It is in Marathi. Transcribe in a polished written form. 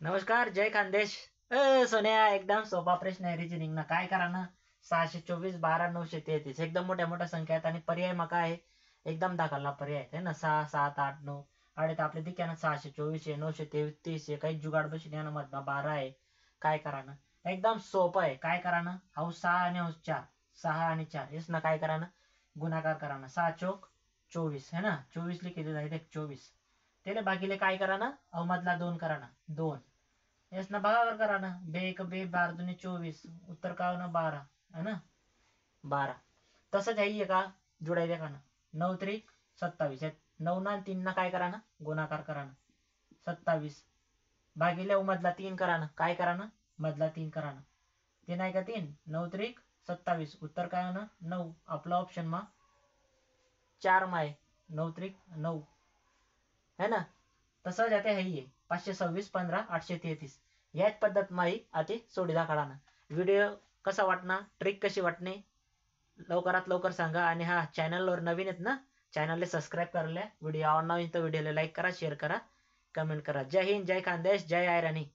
नमस्कार, जय खानदेश. सोन्या एकदम सोपा प्रश्न आहे रिजनिंग ना. काय करा ना, 624 12 933 एकदम मोठ्या मोठ्या संख्या आहेत आणि पर्याय मका आहे एकदम दाखवला पर्याय आहे ना. 6 7 8 9 आणि आपले दिक्या ना 624 आहे 933 आहे. काही जुगाड बशी ना मधला 12 आहे. काय करा ना, एकदम सोपं आहे. काय करा ना, हाऊस 6 आणि हाऊस 4, 6 आणि 4 हेच ना. काय करा ना, गुणाकार करा ना. 6 चौक 24 है ना, 24 लिखिले जाईल 24. त्याला बाकीले काय करा ना, मधला 2 करा ना, 2. यस ना, भागाकार करा ना. बे एक बे 12 दुने 24, उत्तर काय होणार 12 है ना, 12. तसंच आहे का जोडायचं का ना, 9 त्रिक 27 आहेत. 9 ना 3 ना काय करा ना, गुणाकार करा ना, 27 भागिले मधला 3 करा ना. काय करा ना, मधला 3 करा ना. 3 आहे का 3, 9 त्रिक 27, उत्तर काय होणार 9. आपला ऑप्शन मा 4 माय 9 त्रिक 9 है ना. तसं जाते है 526 15 833 याच पद्धत माही आती सोडीदा काढाना. व्हिडिओ कसा वाटना, ट्रिक कशी वाटणे लवकरात लवकर सांगा. आणि हा चॅनलवर नवीन आहेत ना, चॅनलला सबस्क्राईब करायला. व्हिडिओ आवडला तर व्हिडिओला लाईक करा, शेअर करा, कमेंट करा. जय हिंद, जय खानदेश, जय आयराणी.